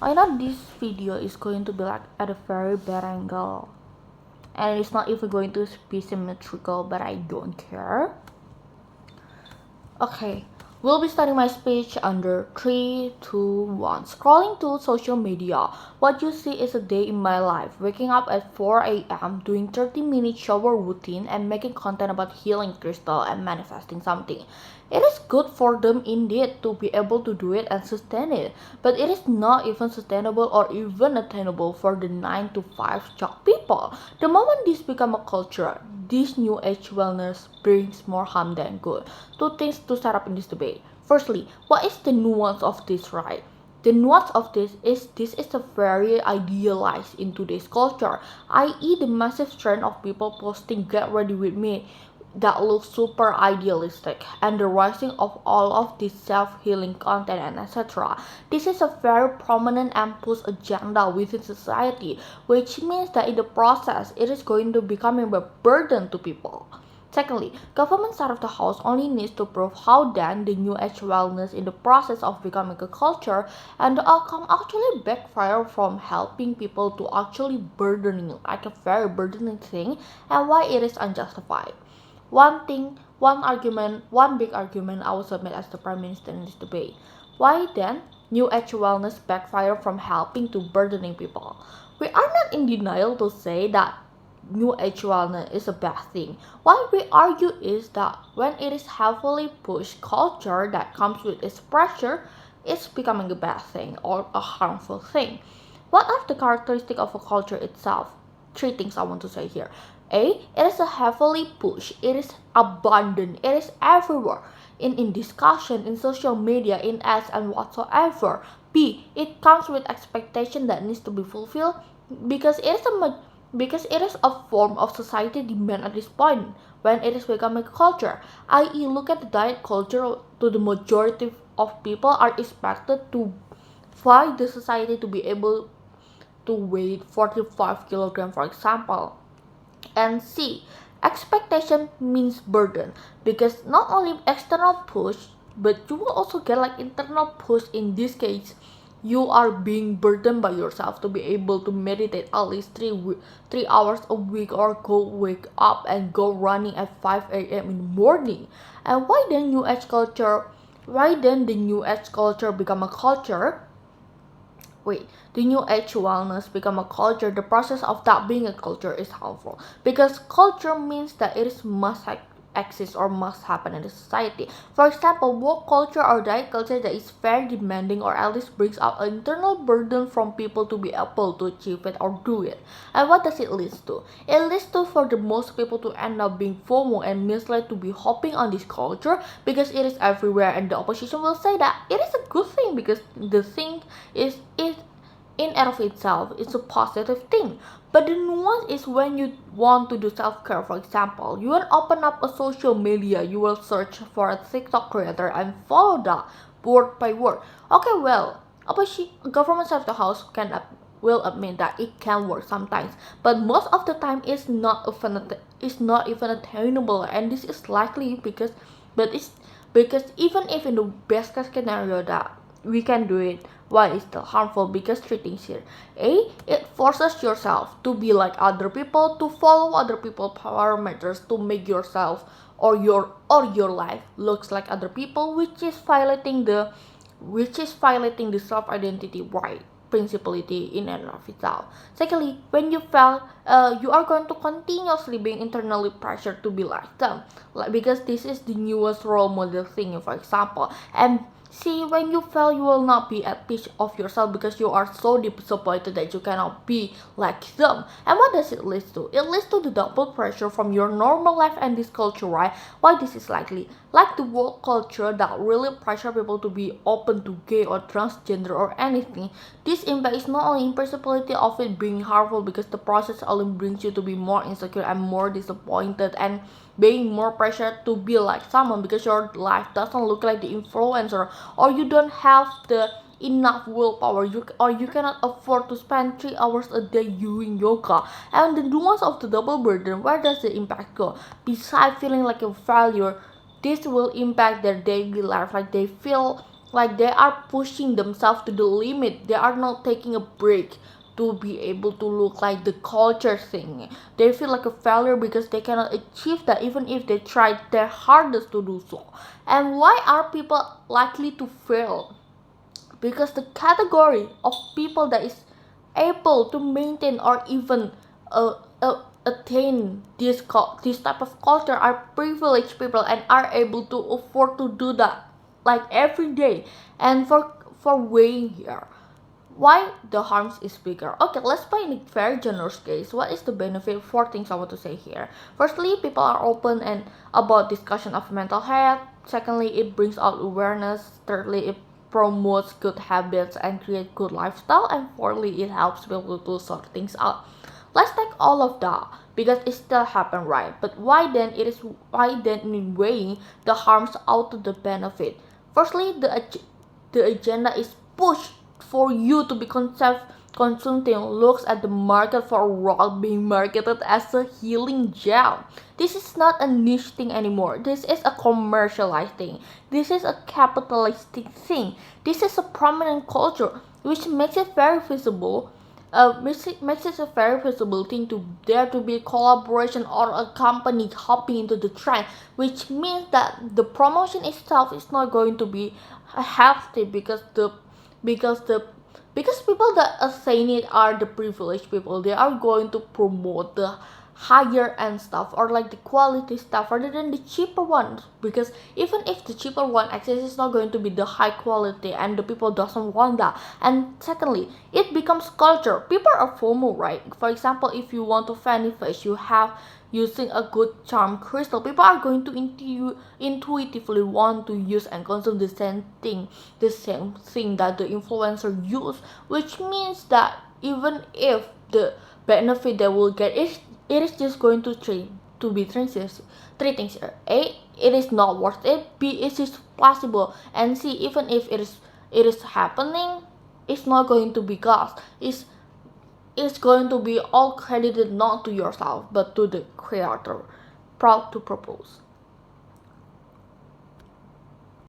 I know this video is going to be like at a very bad angle, and it's not even going to be symmetrical, but I don't care. Okay, we'll be starting my speech under 3, 2, 1. Scrolling to social media. What you see is a day in my life. Waking up at 4 a.m., doing 30-minute shower routine, and making content about healing crystal and manifesting something. It is good for them indeed to be able to do it and sustain it, but it is not even sustainable or even attainable for the 9 to 5 job people. The moment this become a culture, this new age wellness brings more harm than good. Two things to set up in this debate. Firstly, what is the nuance of this, right? The nuance of this is a very idealized in today's culture, i.e. the massive trend of people posting get ready with me that looks super idealistic, and the rising of all of this self-healing content and etc. This is a very prominent and push agenda within society, which means that in the process it is going to become a burden to people. Secondly, government side of the house only needs to prove how then the new age wellness in the process of becoming a culture, and the outcome actually backfire from helping people to actually burdening, like a very burdening thing, and why it is unjustified. One big argument I will submit as the Prime Minister in this debate. Why then New Age wellness backfire from helping to burdening people? We are not in denial to say that New Age wellness is a bad thing. What we argue is that when it is heavily pushed culture that comes with its pressure, it's becoming a bad thing or a harmful thing. What are the characteristics of a culture itself? Three things I want to say here. A. It is a heavily pushed. It is abundant. It is everywhere. In discussion, in social media, in ads and whatsoever. B. It comes with expectation that needs to be fulfilled because because it is a form of society demand at this point when it is becoming a culture. I.e. look at the diet culture. To the majority of people are expected to find the society to be able to weigh 45 kilograms, for example. And C. Expectation means burden because not only external push, but you will also get like internal push. In this case, you are being burdened by yourself to be able to meditate at least 3 hours a week, or go wake up and go running at 5 a.m. in the morning. And why then New Age culture? Why then the New Age culture become a culture? The New Age wellness become a culture. The process of that being a culture is harmful because culture means that it is must exist or must happen in the society. For example, work culture or diet culture that is very demanding or at least brings out an internal burden from people to be able to achieve it or do it. And what does it lead to? It leads to for the most people to end up being FOMO and misled to be hopping on this culture because it is everywhere, and the opposition will say that it is a good thing because the thing is it in and of itself it's a positive thing. But the nuance is when you want to do self-care. For example, you will open up a social media, you will search for a TikTok creator and follow that word by word. Okay, well, government side of the house will admit that it can work sometimes, but most of the time it's not even attainable, and this is likely because even if in the best case scenario that we can do it, why it's still harmful? Because three things here. A. It forces yourself to be like other people, to follow other people's parameters, to make yourself or your life looks like other people, which is violating the self identity right principality in and of itself. Secondly, when you fail, you are going to continuously being internally pressured to be like them, because this is the newest role model thing, for example. And see, when you fail, you will not be at peace of yourself because you are so disappointed that you cannot be like them. And what does it lead to? It leads to the double pressure from your normal life and this culture, right? Why this is likely? Like the world culture that really pressure people to be open to gay or transgender or anything. This impact is not only impossibility of it being harmful because the process only brings you to be more insecure and more disappointed and being more pressure to be like someone because your life doesn't look like the influencer, or you don't have the enough willpower, or you cannot afford to spend 3 hours a day doing yoga. And the nuance of the double burden, where does the impact go? Besides feeling like a failure, this will impact their daily life, like they feel like they are pushing themselves to the limit. They are not taking a break to be able to look like the culture thing. They feel like a failure because they cannot achieve that even if they tried their hardest to do so. And why are people likely to fail? Because the category of people that is able to maintain or even attain this type of culture are privileged people and are able to afford to do that like every day. And for weighing here, why the harms is bigger. Okay, let's play in a very generous case. What is the benefit? Four things I want to say here. Firstly, people are open and about discussion of mental health. Secondly, it brings out awareness. Thirdly, it promotes good habits and create good lifestyle. And fourthly, it helps people to sort things out. Let's take all of that because it still happen, right? But why then in weighing the harms out to the benefit? Firstly, the agenda is pushed for you to be consulting looks at the market for a rock being marketed as a healing gel. This is not a niche thing anymore. This is a commercialized thing. This is a capitalistic thing. This is a prominent culture, which makes it very visible. Makes it a very visible thing to there to be a collaboration or a company hopping into the trend, which means that the promotion itself is not going to be healthy because the because people that are saying it are the privileged people. They are going to promote the higher end stuff or like the quality stuff rather than the cheaper ones, because even if the cheaper one exists, it's not going to be the high quality and the people doesn't want that. And secondly, it becomes culture. People are FOMO, right? For example, if you want to vanish, you have using a good charm crystal, people are going to intuitively want to use and consume the same thing that the influencer use, which means that even if the benefit they will get is it is just going to be three things here. A, it is not worth it. B, it is possible. And C, even if it is happening, it's not going to be cost. It's going to be all credited not to yourself but to the creator. Proud to propose.